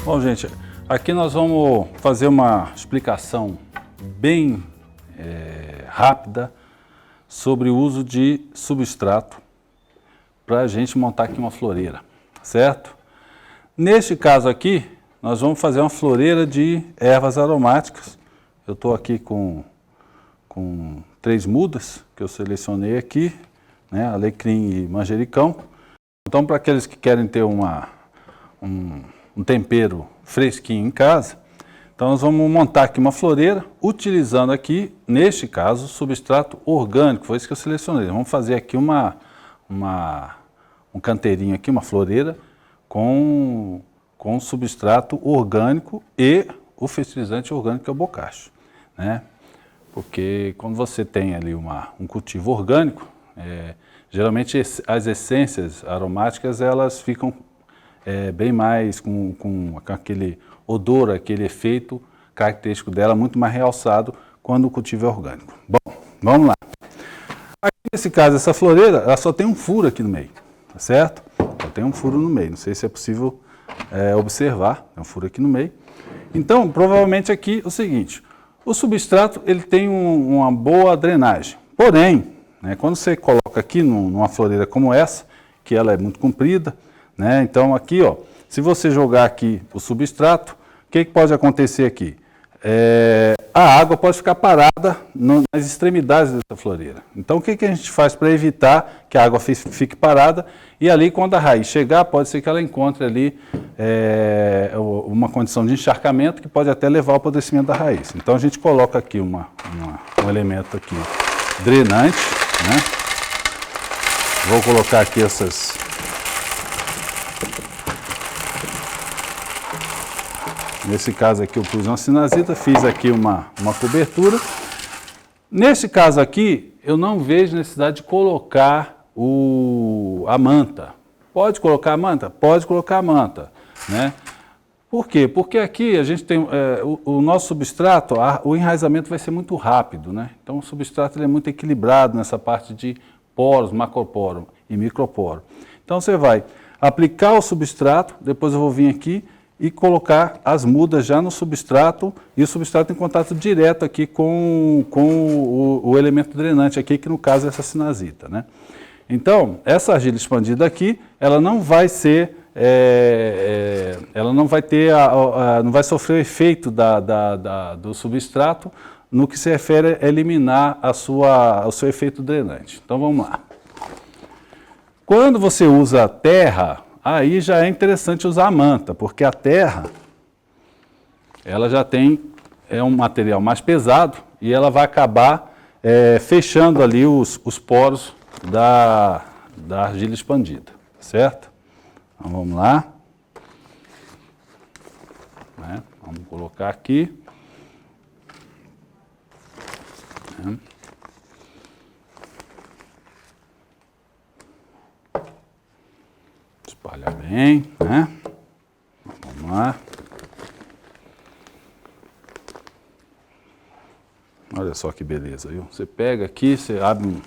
Bom, gente, aqui nós vamos fazer uma explicação bem rápida sobre o uso de substrato para a gente montar aqui uma floreira, certo? Neste caso aqui, nós vamos fazer uma floreira de ervas aromáticas. Eu estou aqui com 3 mudas que eu selecionei aqui, né? Alecrim e manjericão. Então, para aqueles que querem ter um tempero fresquinho em casa, então nós vamos montar aqui uma floreira utilizando aqui, neste caso, substrato orgânico. Foi isso que eu selecionei. Vamos fazer aqui um canteirinho aqui, uma floreira com substrato orgânico e o fertilizante orgânico que é o bocacho, né? Porque quando você tem ali um cultivo orgânico, geralmente as essências aromáticas elas ficam bem mais com aquele odor, aquele efeito característico dela muito mais realçado quando o cultivo é orgânico. Bom, vamos lá. Aqui nesse caso, essa floreira, ela só tem um furo aqui no meio, tá certo? Só tem um furo no meio, não sei se é possível observar, tem um furo aqui no meio. Então, provavelmente aqui é o seguinte, o substrato ele tem uma boa drenagem, porém, né, quando você coloca aqui numa floreira como essa, que ela é muito comprida, né, então aqui, ó, se você jogar aqui o substrato, o que pode acontecer aqui? A água pode ficar parada nas extremidades dessa floreira. Então, o que a gente faz para evitar que a água fique parada? E ali, quando a raiz chegar, pode ser que ela encontre ali uma condição de encharcamento que pode até levar ao apodrecimento da raiz. Então, a gente coloca aqui um elemento aqui drenante, né? Vou colocar aqui essas... Nesse caso aqui eu pus uma sinazita, fiz aqui uma cobertura. Nesse caso aqui, eu não vejo necessidade de colocar a manta. Pode colocar a manta? Pode colocar a manta, né? Por quê? Porque aqui a gente tem o nosso substrato, o enraizamento vai ser muito rápido, né? Então o substrato ele é muito equilibrado nessa parte de poros, macroporo e microporo. Então você vai aplicar o substrato, depois eu vou vir aqui e colocar as mudas já no substrato, e o substrato em contato direto aqui com o elemento drenante aqui, que no caso é essa sinazita, né? Então, essa argila expandida aqui, ela não vai ser, ela não vai ter, não vai sofrer o efeito do substrato no que se refere a eliminar o seu efeito drenante. Então, vamos lá. Quando você usa terra, aí já é interessante usar a manta, porque a terra, ela já tem um material mais pesado e ela vai acabar fechando ali os poros da argila expandida, certo? Então vamos lá. Né? Vamos colocar aqui. Espalha bem, né? Vamos lá. Olha só que beleza, viu? Você pega aqui, você abre um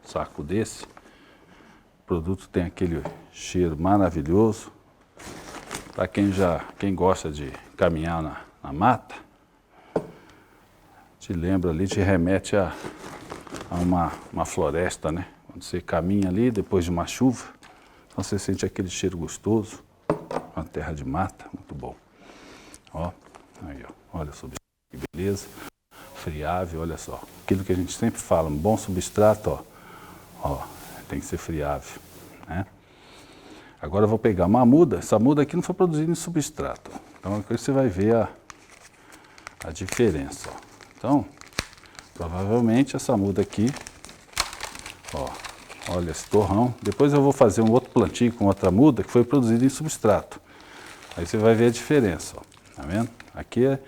saco desse, o produto tem aquele cheiro maravilhoso. Para quem gosta de caminhar na mata, te lembra ali, te remete a uma floresta, né? Quando você caminha ali, depois de uma chuva, então você sente aquele cheiro gostoso, uma terra de mata, muito bom. Ó, aí, ó, olha só que beleza, friável, olha só. Aquilo que a gente sempre fala, um bom substrato, ó, tem que ser friável, né? Agora eu vou pegar uma muda, essa muda aqui não foi produzida em substrato, então aqui você vai ver a diferença, ó. Então, provavelmente essa muda aqui, ó, olha esse torrão. Depois eu vou fazer um outro plantio com outra muda que foi produzida em substrato. Aí você vai ver a diferença, ó. Tá vendo? Aqui é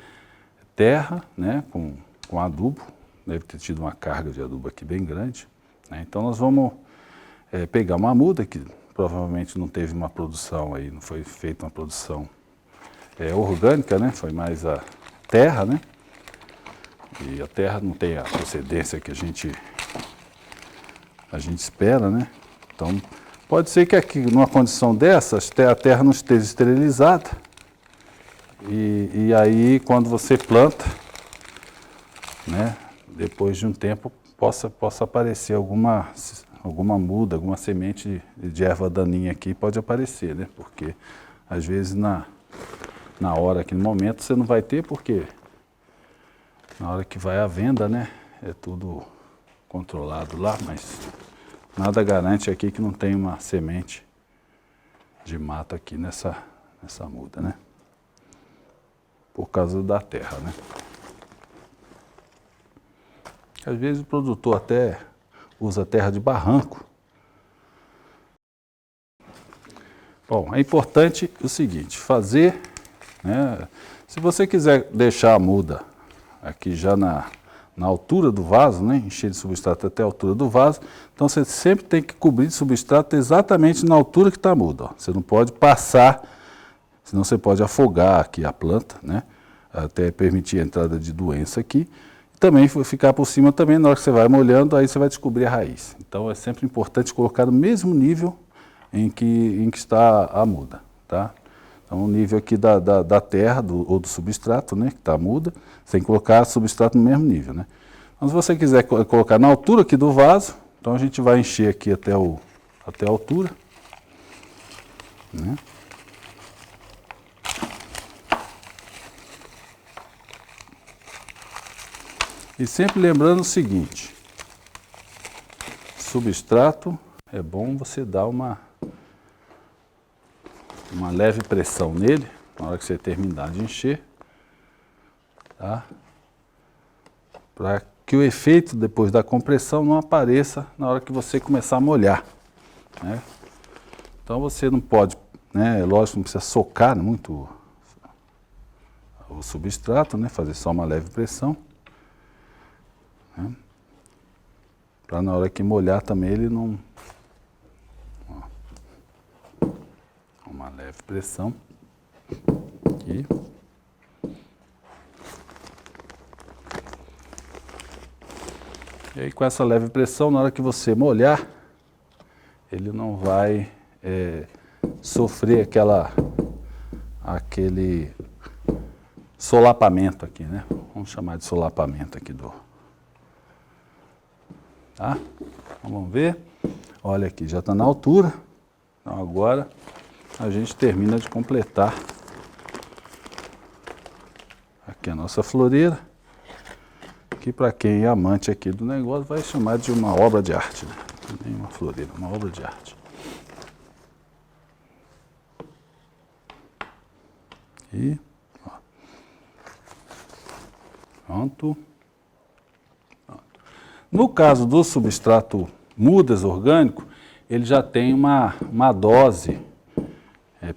terra, né, com adubo. Deve ter tido uma carga de adubo aqui bem grande, né? Então nós vamos pegar uma muda que provavelmente não teve uma produção aí, não foi feita uma produção orgânica, né? Foi mais a terra, né? E a terra não tem a procedência que a gente espera, né? Então, pode ser que aqui, numa condição dessas, a terra não esteja esterilizada, E aí, quando você planta, né, depois de um tempo, possa aparecer alguma muda, alguma semente de erva daninha aqui, pode aparecer, né? Porque, às vezes, na hora, aqui no momento, você não vai ter, porque na hora que vai à venda, né, é tudo controlado lá, mas nada garante aqui que não tem uma semente de mato aqui nessa muda, né? Por causa da terra, né? Às vezes o produtor até usa terra de barranco. Bom, é importante o seguinte, fazer, né, se você quiser deixar a muda aqui já na altura do vaso, né, encher de substrato até a altura do vaso, então você sempre tem que cobrir de substrato exatamente na altura que está a muda. Ó. Você não pode passar, senão você pode afogar aqui a planta, né, até permitir a entrada de doença aqui. Também ficar por cima também, na hora que você vai molhando, aí você vai descobrir a raiz. Então é sempre importante colocar no mesmo nível em que está a muda, tá? Então o nível aqui da terra ou do substrato, né, que está a muda, você tem que colocar o substrato no mesmo nível, né? Então se você quiser colocar na altura aqui do vaso, então a gente vai encher aqui até a altura, né? E sempre lembrando o seguinte, substrato, é bom você dar uma leve pressão nele, na hora que você terminar de encher, tá? Para que o efeito depois da compressão não apareça na hora que você começar a molhar, né? Então você não pode, né, lógico, não precisa socar muito o substrato, né, fazer só uma leve pressão. Para na hora que molhar também ele não... Ó, uma leve pressão aqui. E aí com essa leve pressão, na hora que você molhar, ele não vai sofrer aquele solapamento aqui, né? Vamos chamar de solapamento aqui tá? Então, vamos ver. Olha aqui, já está na altura. Então agora a gente termina de completar aqui a nossa floreira, que para quem é amante aqui do negócio vai chamar de uma obra de arte, né? Nem uma floreira, uma obra de arte. E ó. Pronto. No caso do substrato mudas orgânico, ele já tem uma dose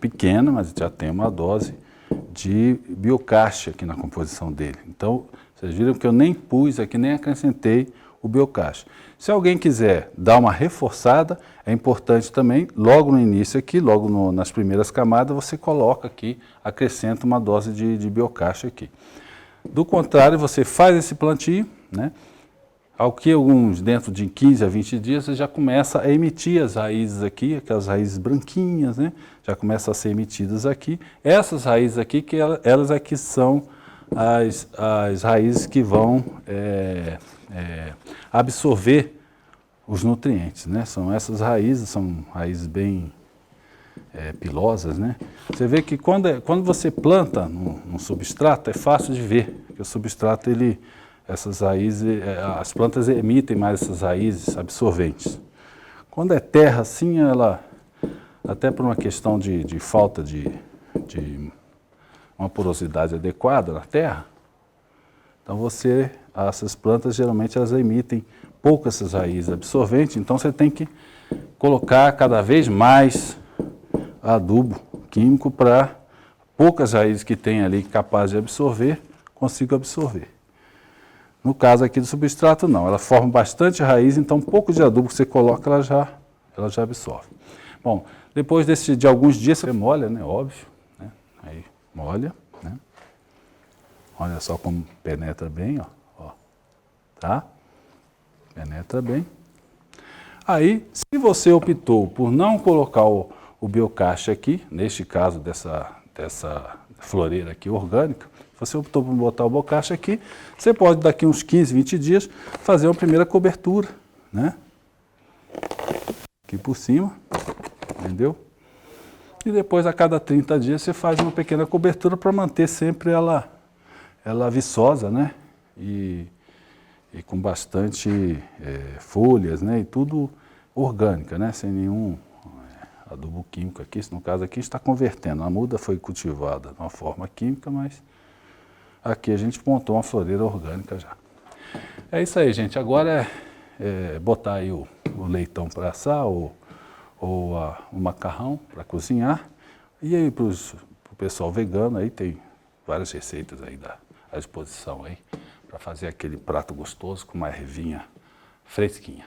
pequena, mas já tem uma dose de biocaixa aqui na composição dele. Então, vocês viram que eu nem pus aqui, nem acrescentei o biocaixa. Se alguém quiser dar uma reforçada, é importante também, logo no início aqui, logo nas primeiras camadas, você coloca aqui, acrescenta uma dose de biocaixa aqui. Do contrário, você faz esse plantio, né? Ao que dentro de 15 a 20 dias, você já começa a emitir as raízes aqui, aquelas raízes branquinhas, né? Já começam a ser emitidas aqui. Essas raízes aqui, que elas aqui são as raízes que vão absorver os nutrientes, né? São essas raízes, são raízes bem pilosas, né? Você vê que quando você planta num substrato, é fácil de ver, que o substrato, essas raízes, as plantas emitem mais essas raízes absorventes. Quando é terra assim, ela, até por uma questão de falta de uma porosidade adequada na terra, então essas plantas geralmente elas emitem pouco essas raízes absorventes, então você tem que colocar cada vez mais adubo químico para poucas raízes que tem ali capazes de absorver, consigam absorver. No caso aqui do substrato, não. Ela forma bastante raiz, então pouco de adubo que você coloca, ela já absorve. Bom, depois de alguns dias, você molha, né? Óbvio. Né? Aí molha, né? Olha só como penetra bem, ó. Tá? Penetra bem. Aí, se você optou por não colocar o biocaixa aqui, neste caso floreira aqui orgânica, você optou por botar o bocache aqui, você pode daqui uns 15, 20 dias fazer uma primeira cobertura, né? Aqui por cima, entendeu? E depois a cada 30 dias você faz uma pequena cobertura para manter sempre ela viçosa, né? E com bastante folhas, né? E tudo orgânica, né? Sem nenhum adubo químico aqui. No caso aqui está convertendo. A muda foi cultivada de uma forma química, mas aqui a gente montou uma floreira orgânica já. É isso aí, gente. Agora é botar aí o leitão para assar ou o macarrão para cozinhar. E aí para o pessoal vegano aí tem várias receitas aí à disposição aí para fazer aquele prato gostoso com uma ervinha fresquinha.